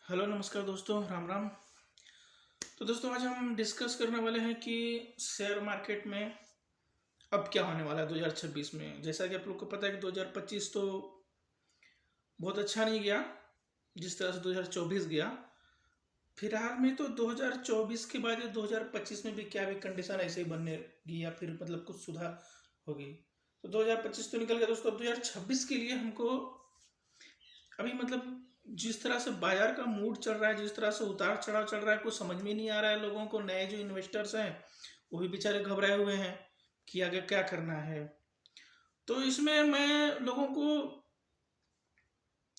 Hello नमस्कार दोस्तों, राम राम। तो दोस्तों आज हम डिस्कस करने वाले हैं कि शेयर मार्केट में अब क्या होने वाला है 2026 में। जैसा कि आप लोग को पता है कि 2025 तो बहुत अच्छा नहीं गया जिस तरह से 2024 गया। फिलहाल में तो 2024 के बाद ये 2025 में भी क्या भी कंडीशन ऐसे ही बनने लगी या फिर मतलब कुछ सुधार होगी। तो 2025 तो निकल गया दोस्तों। अब 2026 के लिए हमको अभी मतलब जिस तरह से बाजार का मूड चल रहा है, जिस तरह से उतार चढ़ाव चल रहा है, कुछ समझ में नहीं आ रहा है लोगों को। नए जो इन्वेस्टर्स हैं वो भी बेचारे घबराए हुए हैं कि आगे क्या करना है। तो इसमें मैं लोगों को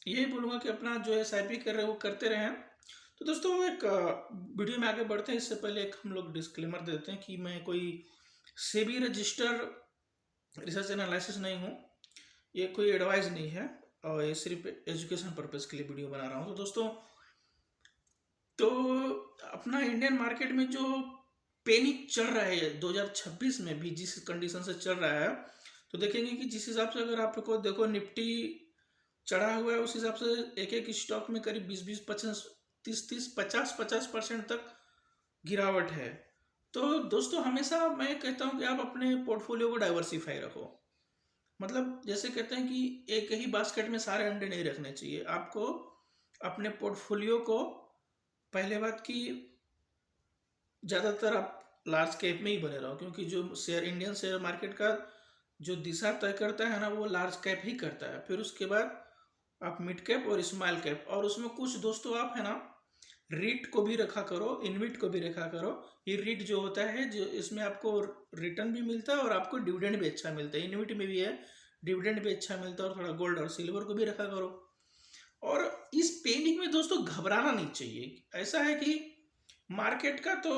यही बोलूँगा कि अपना जो SIP कर रहे हैं वो करते रहें। तो दोस्तों एक वीडियो में आगे बढ़ते हैं इससे पहले एक हम लोग डिस्क्लेमर देते हैं कि मैं कोई सेबी रजिस्टर रिसर्च एनालिसिस नहीं हूँ, ये कोई एडवाइस नहीं है, और ये सिर्फ एजुकेशन पर्पज़ के लिए वीडियो बना रहा हूँ। तो दोस्तों तो अपना इंडियन मार्केट में जो पैनिक चल रहा है 2026 में भी जिस कंडीशन से चल रहा है, तो देखेंगे कि जिस हिसाब से अगर आपको देखो निफ्टी चढ़ा हुआ है उस हिसाब से एक एक स्टॉक में करीब 20-20 25 30-30 50-50% तक गिरावट है। तो दोस्तों हमेशा मैं कहता हूँ कि आप अपने पोर्टफोलियो को डाइवर्सिफाई रखो। मतलब जैसे कहते हैं कि एक ही बास्केट में सारे अंडे नहीं रखने चाहिए आपको। अपने पोर्टफोलियो को पहले बात कि ज़्यादातर आप लार्ज कैप में ही बने रहो, क्योंकि जो शेयर इंडियन शेयर मार्केट का जो दिशा तय करता है ना वो लार्ज कैप ही करता है। फिर उसके बाद आप मिड कैप और स्मॉल कैप, और उसमें कुछ दोस्तों आप है ना रीट को भी रखा करो, इनविट को भी रखा करो। ये रीट जो होता है जो इसमें आपको रिटर्न भी मिलता है और आपको डिविडेंड भी अच्छा मिलता है। इनविट में भी है, डिविडेंड भी अच्छा मिलता है। और थोड़ा गोल्ड और सिल्वर को भी रखा करो। और इस पैनिक में दोस्तों घबराना नहीं चाहिए। ऐसा है कि मार्केट का तो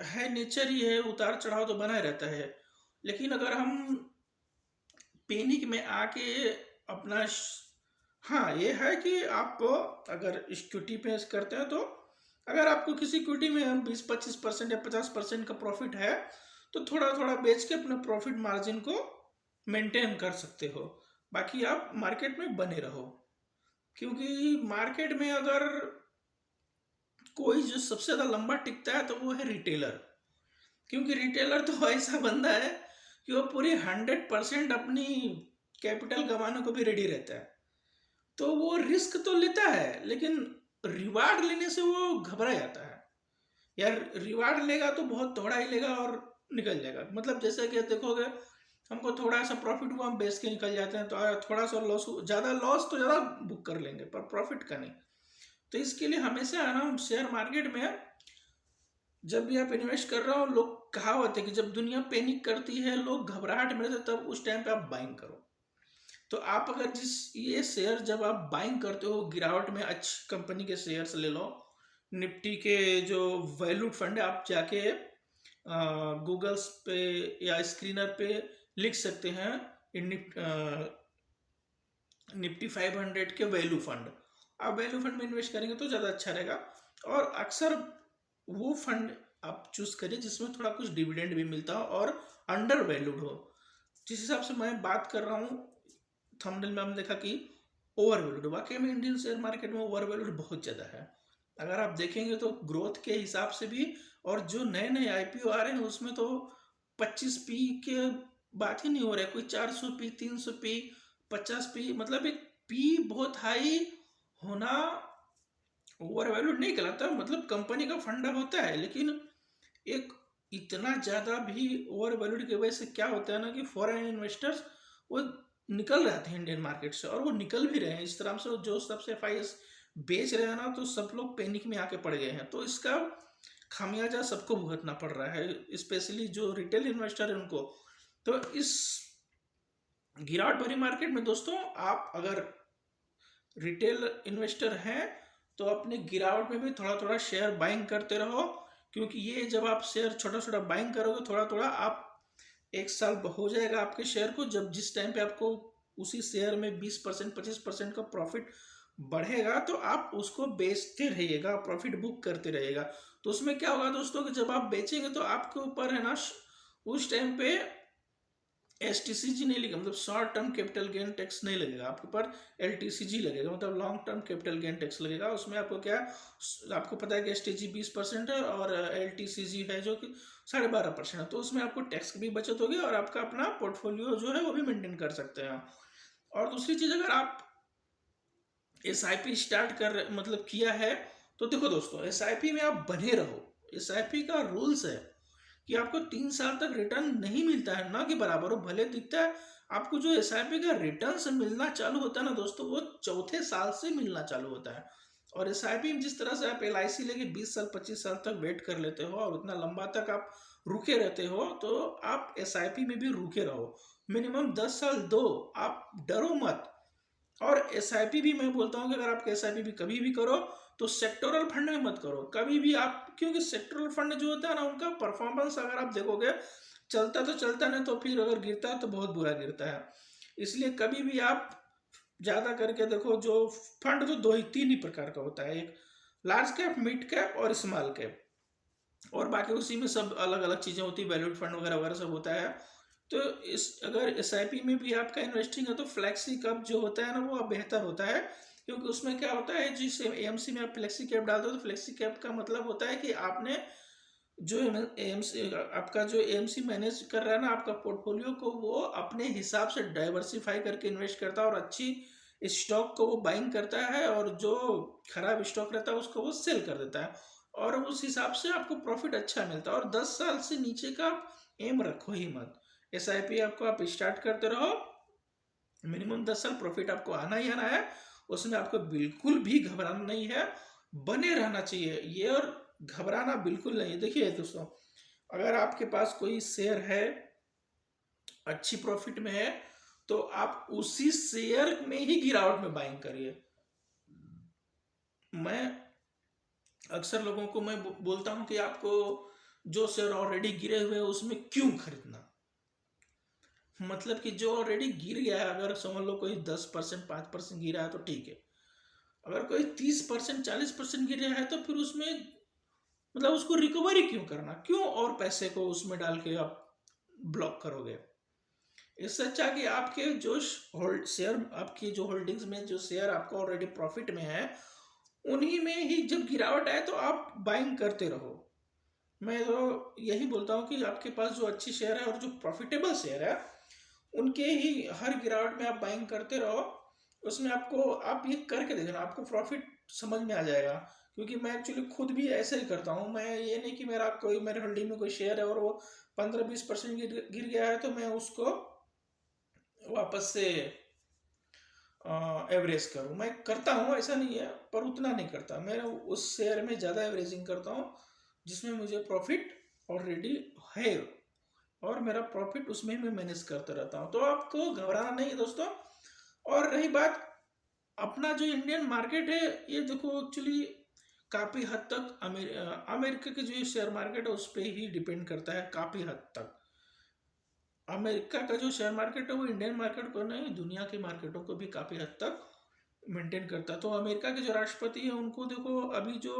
है, नेचर ही है, उतार चढ़ाव तो बना रहता है। लेकिन अगर हम पैनिक में आके अपना हाँ ये है कि आप अगर इक्विटी पे करते हैं तो अगर आपको किसी इक्विटी में 20-25% या 50% का प्रॉफिट है तो थोड़ा थोड़ा बेच के अपने प्रॉफिट मार्जिन को मेंटेन कर सकते हो। बाकी आप मार्केट में बने रहो, क्योंकि मार्केट में अगर कोई जो सबसे ज़्यादा लंबा टिकता है तो वो है रिटेलर। क्योंकि रिटेलर तो ऐसा बंदा है कि वो पूरी 100% अपनी कैपिटल गंवाने को भी रेडी रहता है। तो वो रिस्क तो लेता है लेकिन रिवार्ड लेने से वो घबरा जाता है। यार रिवार्ड लेगा तो बहुत थोड़ा ही लेगा और निकल जाएगा। मतलब जैसे कि देखोगे हमको थोड़ा सा प्रॉफिट हुआ हम बेच के निकल जाते हैं, तो थोड़ा सा लॉस, ज़्यादा लॉस तो ज़्यादा बुक कर लेंगे पर प्रॉफिट का नहीं। तो इसके लिए हमेशा है ना शेयर मार्केट में जब भी आप इन्वेस्ट कर रहे हो, लोग कहावत है कि जब दुनिया पैनिक करती है, लोग घबराहट में रहते तब उस टाइम पे आप बाइंग करो। तो आप अगर जिस ये शेयर जब आप बाइंग करते हो गिरावट में, अच्छी कंपनी के शेयर्स ले लो। निफ्टी के जो वैल्यूड फंड है आप जाके गूगल्स पे या स्क्रीनर पे लिख सकते हैं निफ्टी 500 के वैल्यू फंड। आप वैल्यू फंड में इन्वेस्ट करेंगे तो ज़्यादा अच्छा रहेगा। और अक्सर वो फंड आप चूज करिए जिसमें थोड़ा कुछ डिविडेंड भी मिलता हो और अंडर वैल्यूड हो। जिस हिसाब से मैं बात कर रहा हूँ, थंबनेल में हमने देखा कि ओवर वैल्यूड, वाकई में इंडियन शेयर मार्केट में ओवर वैल्यूड बहुत ज़्यादा है। अगर आप देखेंगे तो ग्रोथ के हिसाब से भी, और जो नए नए IPO आ रहे हैं उसमें तो 25 P के बात ही नहीं हो रहा है। कोई 400 P, 300 P, 50 P, मतलब एक P बहुत हाई होना ओवर वैल्यूड नहीं कहलाता। मतलब कंपनी का फंडा होता है, लेकिन एक इतना ज़्यादा भी ओवर वैल्यूड की वजह से क्या होता है ना कि फॉरेन इन्वेस्टर्स वो निकल रहे थे इंडियन मार्केट से, और वो निकल भी रहे हैं इस तरह से। जो सबसे FIS बेच रहे हैं ना तो सब लोग पैनिक में आके पड़ गए हैं। तो इसका खामियाजा सबको भुगतना पड़ रहा है, स्पेशली जो रिटेल इन्वेस्टर है उनको। तो इस गिरावट भरी मार्केट में दोस्तों आप अगर रिटेल इन्वेस्टर हैं तो अपने गिरावट में भी थोड़ा थोड़ा शेयर बाइंग करते रहो। क्योंकि ये जब आप शेयर छोटा छोटा बाइंग करोगे थोड़ा थोड़ा, आप एक साल हो जाएगा आपके शेयर को, जब जिस टाइम पे आपको उसी शेयर में 20% 25% का प्रॉफिट बढ़ेगा तो आप उसको बेचते रहिएगा, प्रॉफिट बुक करते रहिएगा। तो उसमें क्या होगा दोस्तों कि जब आप बेचेंगे तो आपके ऊपर है ना उस टाइम पे STCG नहीं लगेगा, मतलब short term capital gain tax नहीं लगेगा आपके ऊपर, LTCG लगेगा, मतलब long term capital gain tax लगेगा। उसमें आपको क्या, आपको पता है कि STG 20% है और LTCG है जो कि 12.5% है, तो उसमें आपको टैक्स की भी बचत होगी और आपका अपना पोर्टफोलियो जो है वो भी मेंटेन कर सकते हैं। और दूसरी चीज़, अगर आप SIP स्टार्ट कर मतलब किया है, तो देखो दोस्तों, SIP में आप बने रहो। SIP का रूल्स है कि आपको 3 साल तक रिटर्न नहीं मिलता है, ना कि बराबर हो, भले दिखता है आपको। जो SIP का रिटर्न से मिलना चालू होता है ना दोस्तों, वो चौथे साल से मिलना चालू होता है। और SIP में जिस तरह से आप LIC लेके 20 साल 25 साल तक वेट कर लेते हो और उतना लंबा तक आप रुके रहते हो, तो आप SIP में भी रुके रहो, मिनिमम 10 साल दो, आप डरो मत। और SIP भी मैं बोलता हूँ कि अगर आप SIP भी कभी भी करो तो सेक्टोरल फंड में मत करो कभी भी आप, क्योंकि सेक्टोरल फंड जो होता है ना, उनका परफॉर्मेंस अगर आप देखोगे, चलता तो चलता नहीं, तो फिर अगर गिरता है तो बहुत बुरा गिरता है। इसलिए कभी भी आप ज़्यादा करके देखो, जो फंड तो 2 ही 3 ही प्रकार का होता है, एक लार्ज कैप, मिड कैप और स्मॉल कैप, और बाकी उसी में सब अलग अलग चीज़ें होती है, वैल्यूड फंड वगैरह वगैरह सब होता है। तो इस अगर SIP में भी आपका इन्वेस्टिंग है तो फ्लैक्सी कैप जो होता है ना, वो बेहतर होता है, क्योंकि उसमें क्या होता है, जिस AMC में आप फ्लैक्सी कैप डालते हो, तो फ्लैक्सी कैप का मतलब होता है कि आपने जो AMC, आपका जो AMC मैनेज कर रहा है ना आपका पोर्टफोलियो को, वो अपने हिसाब से डाइवर्सिफाई करके इन्वेस्ट करता है और अच्छी स्टॉक को वो बाइंग करता है, और जो खराब स्टॉक रहता है उसको वो सेल कर देता है, और उस हिसाब से आपको प्रॉफिट अच्छा मिलता है। और 10 साल से नीचे का आप एम रखो ही मत। SIP आपको आप स्टार्ट करते रहो, मिनिमम 10 साल प्रॉफिट आपको आना ही आना है, उसमें आपको बिल्कुल भी घबराना नहीं है, बने रहना चाहिए ये, और घबराना बिल्कुल नहीं। देखिए दोस्तों, अगर आपके पास कोई शेयर है अच्छी प्रॉफिट में है, तो आप उसी शेयर में ही गिरावट में बाइंग करिए। मैं अक्सर लोगों को मैं बोलता हूं कि आपको जो शेयर ऑलरेडी गिरे हुए हैं उसमें क्यों खरीदना, मतलब कि जो ऑलरेडी गिर गया है, अगर समझ लो कोई 10% 5% गिरा है तो ठीक है, अगर कोई 30% 40% गिर रहा है तो फिर उसमें मतलब उसको रिकवरी क्यों करना, क्यों और पैसे को उसमें डाल के आप ब्लॉक करोगे। इससे अच्छा कि आपके जो होल्ड शेयर, आपकी जो होल्डिंग्स में जो शेयर आपको ऑलरेडी प्रॉफिट में है, उन्हीं में ही जब गिरावट आए तो आप बाइंग करते रहो। मैं तो यही बोलता हूँ कि आपके पास जो अच्छी शेयर है और जो प्रॉफिटेबल शेयर है, उनके ही हर गिरावट में आप बाइंग करते रहो। उसमें आपको, आप ये करके देखना, आपको प्रॉफिट समझ में आ जाएगा। क्योंकि मैं एक्चुअली खुद भी ऐसे ही करता हूँ, मैं ये नहीं कि मेरा कोई, मेरे होल्डिंग में कोई शेयर है और वो 15-20% गिर गया है तो मैं उसको वापस से एवरेज करूँ। मैं करता हूँ, ऐसा नहीं है, पर उतना नहीं करता। मैं उस शेयर में ज़्यादा एवरेजिंग करता हूँ जिसमें मुझे प्रॉफिट ऑलरेडी है, और मेरा प्रॉफिट उसमें मैं मैनेज करता रहता हूँ। तो आपको घबराना नहीं है दोस्तों। और रही बात अपना जो इंडियन मार्केट है, ये देखो एक्चुअली काफ़ी हद तक अमेरिका के जो शेयर मार्केट है उस पर ही डिपेंड करता है काफ़ी हद तक। अमेरिका का जो शेयर मार्केट है वो इंडियन मार्केट को नहीं, दुनिया के मार्केटों को भी काफ़ी हद तक मेंटेन करता है। तो अमेरिका के जो राष्ट्रपति है उनको देखो, अभी जो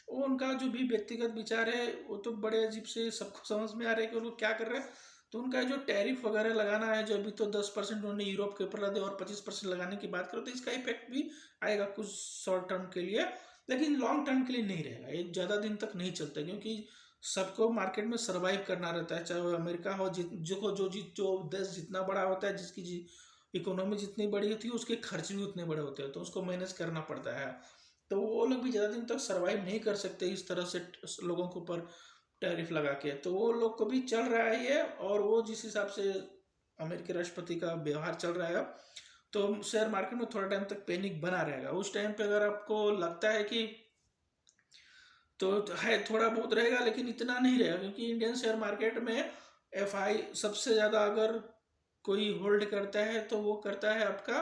वो उनका जो भी व्यक्तिगत विचार है वो तो बड़े अजीब से सबको समझ में आ रहा है कि वो लोग क्या कर रहे हैं। तो उनका जो टैरिफ वगैरह लगाना है, जो अभी तो 10% उन्होंने यूरोप के ऊपर लगा और 25% लगाने की बात करो, तो इसका इफेक्ट भी आएगा कुछ शॉर्ट टर्म के लिए, लेकिन लॉन्ग टर्म के लिए नहीं रहेगा। ये ज़्यादा दिन तक नहीं चलता, क्योंकि सबको मार्केट में सर्वाइव करना रहता है, चाहे वो अमेरिका हो, जो देश जितना बड़ा होता है, जिसकी इकोनॉमी जितनी बड़ी होती है उसके खर्च भी उतने बड़े होते हैं, तो उसको मैनेज करना पड़ता है। तो वो लोग भी ज़्यादा दिन तक सर्वाइव नहीं कर सकते इस तरह से लोगों के ऊपर टैरिफ लगा के। तो वो लोग को भी चल रहा है ये, और वो जिस हिसाब से अमेरिकी राष्ट्रपति का व्यवहार चल रहा है, तो शेयर मार्केट में थोड़ा टाइम तक पैनिक बना रहेगा। उस टाइम पे अगर आपको लगता है कि, तो है थोड़ा बहुत रहेगा, लेकिन इतना नहीं रहेगा, क्योंकि इंडियन शेयर मार्केट में FI सबसे ज़्यादा अगर कोई होल्ड करता है तो वो करता है आपका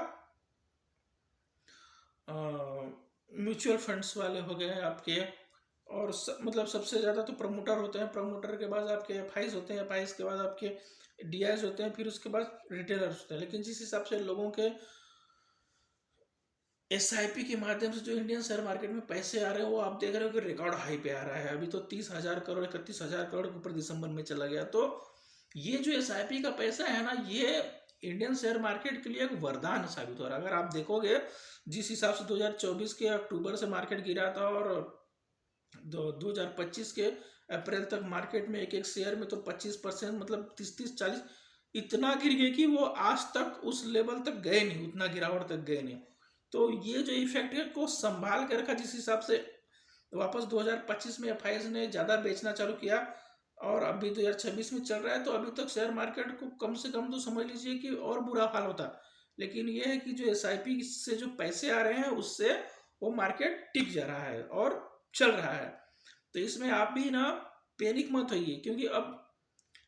म्यूचुअल फंड्स वाले हो गए आपके, और मतलब सबसे ज़्यादा तो प्रमोटर होते हैं, प्रमोटर के बाद आपके FIs होते हैं, FIs के बाद आपके DIs होते हैं, फिर उसके बाद रिटेलर्स होते हैं। लेकिन जिस हिसाब से लोगों के SIP के माध्यम से जो इंडियन शेयर मार्केट में पैसे आ रहे हैं, वो आप देख रहे हो कि रिकॉर्ड हाई पे आ रहा है। अभी तो 30,000 करोड़ 31,000 करोड़ के ऊपर दिसंबर में चला गया। तो ये जो एसआईपी का पैसा है ना, ये इंडियन शेयर मार्केट के लिए एक वरदान साबित हो रहा है। अगर आप देखोगे जिस हिसाब से 2024 के अक्टूबर से मार्केट गिरा था और 2025 के अप्रैल तक मार्केट में एक एक शेयर में तो 25%, मतलब 30-40 इतना गिर गए कि वो आज तक उस लेवल तक गए नहीं, उतना गिरावट तक गए नहीं। तो ये जो इफेक्ट है को संभाल के रखा, जिस हिसाब से वापस 2025 में एफआईएस ने ज़्यादा बेचना चालू किया और अभी 2026 में चल रहा है, तो अभी तक शेयर मार्केट को कम से कम तो समझ लीजिए कि और बुरा हाल होता। लेकिन ये है कि जो एसआईपी से जो पैसे आ रहे हैं उससे वो मार्केट टिक जा रहा है और चल रहा है। तो इसमें आप भी ना पैनिक मत होइए, क्योंकि अब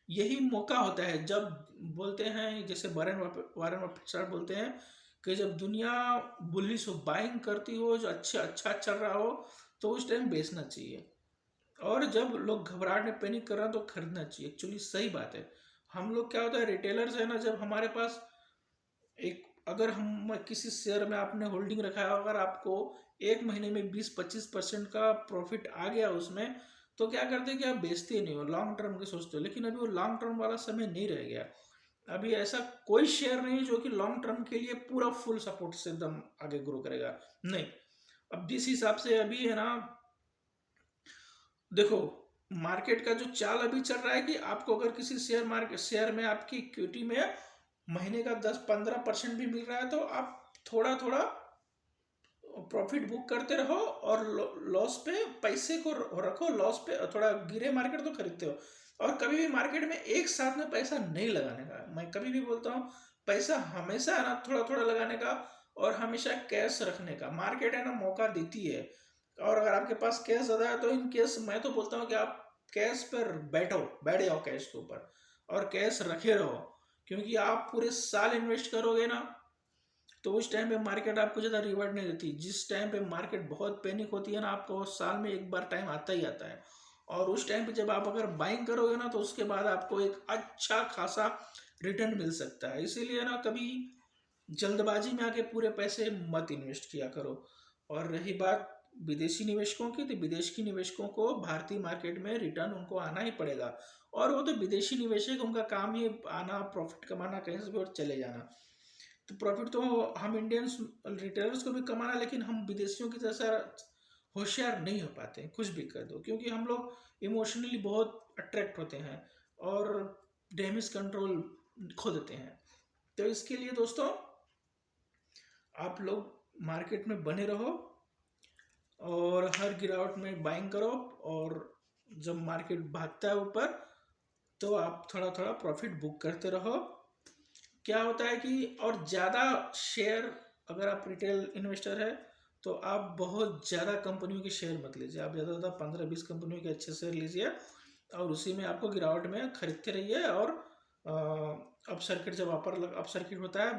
यही मौका होता है जब बोलते हैं, जैसे वारेन बफेट साहब बोलते हैं कि जब दुनिया बुलिश हो, बाइंग करती हो, जो अच्छा चल रहा हो, तो उस टाइम बेचना चाहिए। और जब लोग घबराहट में पैनिक कर रहे हैं तो खरीदना चाहिए। एक्चुअली सही बात है। हम लोग क्या होता है, रिटेलर्स है ना, जब हमारे पास एक, अगर हम किसी शेयर में आपने होल्डिंग रखा है, अगर आपको एक महीने में 20-25% का प्रॉफिट आ गया उसमें, तो क्या करते हैं कि आप बेचते नहीं हो, लॉन्ग टर्म के सोचते हो। लेकिन अभी वो लॉन्ग टर्म वाला समय नहीं रह गया। अभी ऐसा कोई शेयर नहीं जो कि लॉन्ग टर्म के लिए पूरा फुल सपोर्ट से एकदम आगे ग्रो करेगा, नहीं। अब जिस हिसाब से अभी है ना, देखो मार्केट का जो चाल अभी चल रहा है कि आपको अगर किसी शेयर में आपकी इक्विटी में महीने का 10-15% भी मिल रहा है, तो आप थोड़ा थोड़ा प्रॉफिट बुक करते रहो और लॉस पे पैसे को रखो, लॉस पे थोड़ा गिरे मार्केट तो खरीदते हो। और कभी भी मार्केट में एक साथ में पैसा नहीं लगाने का, मैं कभी भी बोलता हूँ पैसा हमेशा है ना थोड़ा थोड़ा लगाने का, और हमेशा कैश रखने का। मार्केट है ना मौका देती है, और अगर आपके पास कैश ज़्यादा है तो इन केस मैं तो बोलता हूँ कि आप कैश पर बैठ जाओ कैश के ऊपर और कैश रखे रहो। क्योंकि आप पूरे साल इन्वेस्ट करोगे ना, तो उस टाइम पे मार्केट आपको ज़्यादा रिवॉर्ड नहीं देती। जिस टाइम पे मार्केट बहुत पैनिक होती है ना, आपको साल में एक बार टाइम आता ही आता है। और उस टाइम पे जब आप अगर बाइंग करोगे ना, तो उसके बाद आपको एक अच्छा खासा रिटर्न मिल सकता है। इसीलिए ना कभी जल्दबाजी में आके पूरे पैसे मत इन्वेस्ट किया करो। और रही बात विदेशी निवेशकों की, तो विदेशी निवेशकों को भारतीय मार्केट में रिटर्न उनको आना ही पड़ेगा। और वो तो विदेशी निवेशक, उनका काम ही आना, प्रॉफिट कमाना, कहीं से भी और चले जाना। तो प्रॉफिट तो हम इंडियंस रिटेलर्स को भी कमाना, लेकिन हम विदेशियों की जैसा होशियार नहीं हो पाते, कुछ भी कर दो, क्योंकि हम लोग इमोशनली बहुत अट्रैक्ट होते हैं और डैमेज कंट्रोल खो देते हैं। तो इसके लिए दोस्तों आप लोग मार्केट में बने रहो और हर गिरावट में बाइंग करो, और जब मार्केट भागता है ऊपर तो आप थोड़ा थोड़ा प्रॉफिट बुक करते रहो। क्या होता है कि और ज़्यादा शेयर, अगर आप रिटेल इन्वेस्टर है तो आप बहुत ज़्यादा कंपनियों के शेयर मत लीजिए। आप ज़्यादा ज़्यादा 15-20 कंपनियों के अच्छे शेयर लीजिए और उसी में आपको गिरावट में खरीदते रहिए। और अप सर्किट जब अप सर्किट होता है,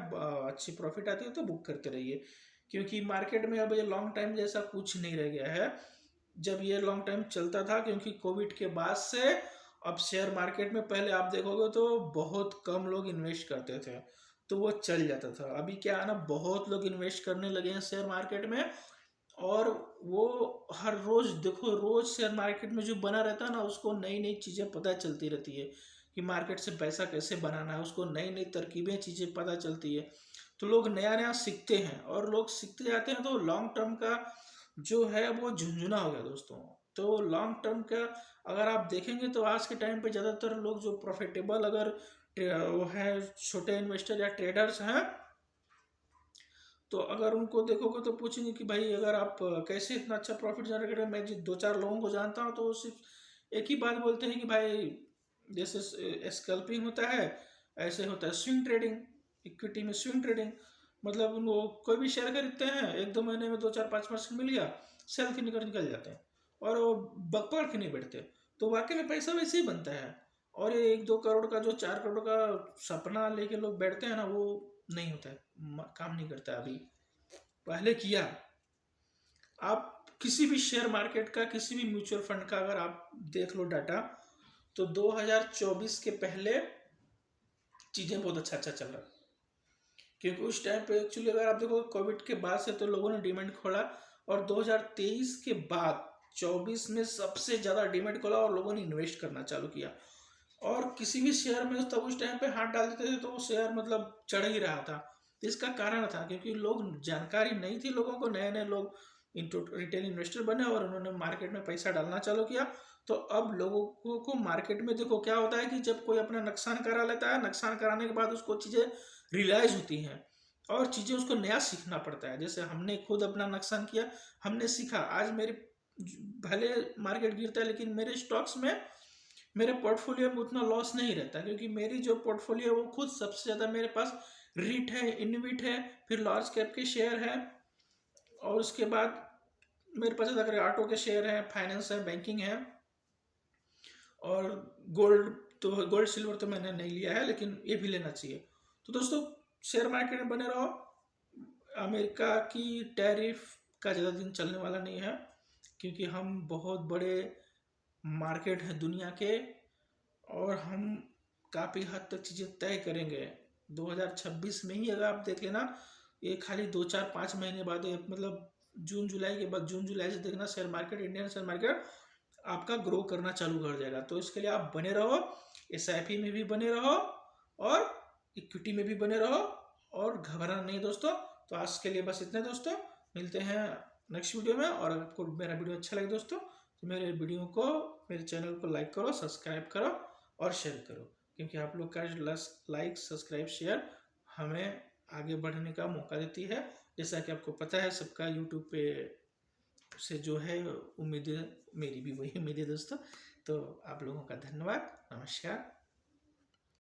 अच्छी प्रॉफिट आती है तो बुक करते रहिए। क्योंकि मार्केट में अब ये लॉन्ग टाइम जैसा कुछ नहीं रह गया है जब ये लॉन्ग टाइम चलता था। क्योंकि कोविड के बाद से अब शेयर मार्केट में पहले आप देखोगे तो बहुत कम लोग इन्वेस्ट करते थे, तो वो चल जाता था। अभी क्या है ना, बहुत लोग इन्वेस्ट करने लगे हैं शेयर मार्केट में, और वो हर रोज देखो, रोज शेयर मार्केट में जो बना रहता है ना, उसको नई नई चीज़ें पता चलती रहती है कि मार्केट से पैसा कैसे बनाना है। उसको नई नई तरकीबें चीज़ें पता चलती है, तो लोग नया नया सीखते हैं, और लोग सीखते जाते हैं तो लॉन्ग टर्म का जो है वो झुंझुना हो गया दोस्तों। तो लॉन्ग टर्म का अगर आप देखेंगे तो आज के टाइम पे ज़्यादातर लोग जो प्रॉफिटेबल, अगर वो है छोटे इन्वेस्टर या ट्रेडर्स हैं, तो अगर उनको देखोगे तो पूछेंगे कि भाई अगर आप कैसे इतना अच्छा प्रॉफिट जनरेट करें। मैं जिस 2-4 लोगों को जानता हूँ तो वो सिर्फ एक ही बात बोलते हैं कि भाई जैसे स्कैल्पिंग होता है ऐसे होता है स्विंग ट्रेडिंग। इक्विटी में स्विंग ट्रेडिंग मतलब वो कोई भी शेयर खरीदते हैं, 1-2 महीने में 2-4-5% मिल गया, सेल के निकल जाते हैं और वो पकड़ के नहीं बैठते। तो वाकई में पैसा वैसे ही बनता है। और ये 1-2 करोड़ का जो 4 करोड़ का सपना लेके लोग बैठते हैं ना, वो नहीं होता है, काम नहीं करता। अभी पहले किया। आप किसी भी शेयर मार्केट का, किसी भी म्यूचुअल फंड का अगर आप देख लो डाटा, तो 2024 के पहले चीज़ें बहुत अच्छा चल रहा है। क्योंकि उस टाइम पे एक्चुअली अगर आप देखो कोविड के बाद से तो लोगों ने डिमांड खोला, और 2023 के बाद 24 में सबसे ज़्यादा डिमांड खोला और लोगों ने इन्वेस्ट करना चालू किया। और किसी भी शेयर में तब उस टाइम पे हाथ डाल देते थे तो वो शेयर मतलब चढ़ ही रहा था। तो इसका कारण था क्योंकि लोग, जानकारी नहीं थी लोगों को, नए नए लोग इंटू रिटेल इन्वेस्टर बने और उन्होंने मार्केट में पैसा डालना चालू किया। तो अब लोगों को मार्केट में देखो क्या होता है कि जब कोई अपना नुकसान करा लेता है, नुकसान कराने के बाद उसको चीज़ें रियलाइज होती हैं और चीज़ें उसको नया सीखना पड़ता है। जैसे हमने खुद अपना नुकसान किया, हमने सीखा, आज मेरे भले मार्केट गिरता है लेकिन मेरे स्टॉक्स में, मेरे पोर्टफोलियो में उतना लॉस नहीं रहता क्योंकि मेरी जो पोर्टफोलियो है वो खुद सबसे ज़्यादा मेरे पास रीट है, इनविट है, फिर लार्ज कैप के शेयर है, और उसके बाद मेरे पास अगर ऑटो के शेयर हैं, फाइनेंस है, बैंकिंग है, और गोल्ड, तो गोल्ड सिल्वर तो मैंने नहीं लिया है लेकिन ये भी लेना चाहिए। तो दोस्तों, शेयर मार्केट में बने रहो। अमेरिका की टैरिफ का ज़्यादा दिन चलने वाला नहीं है क्योंकि हम बहुत बड़े मार्केट हैं दुनिया के, और हम काफ़ी हद तक चीज़ें तय करेंगे 2026 में ही। अगर आप देख लेना, ये खाली 2 4 5 महीने बाद, मतलब जून जुलाई के बाद, जून जुलाई से देखना share market, Indian share market आपका ग्रो करना चालू कर जाएगा। तो इसके लिए आप बने रहो, SIP में भी बने रहो और इक्विटी में भी बने रहो, और घबराना नहीं दोस्तों। तो आज के लिए बस इतने दोस्तों, मिलते हैं नेक्स्ट वीडियो में। और अगर आपको मेरा वीडियो अच्छा लगे दोस्तों तो मेरे वीडियो को, मेरे चैनल को लाइक करो, सब्सक्राइब करो और शेयर करो, क्योंकि आप लोग का लाइक, सब्सक्राइब, शेयर हमें आगे बढ़ने का मौका देती है। जैसा कि आपको पता है, सबका यूट्यूब पे से जो है उम्मीदें, मेरी भी वही उम्मीद है दोस्तों। तो आप लोगों का धन्यवाद, नमस्कार।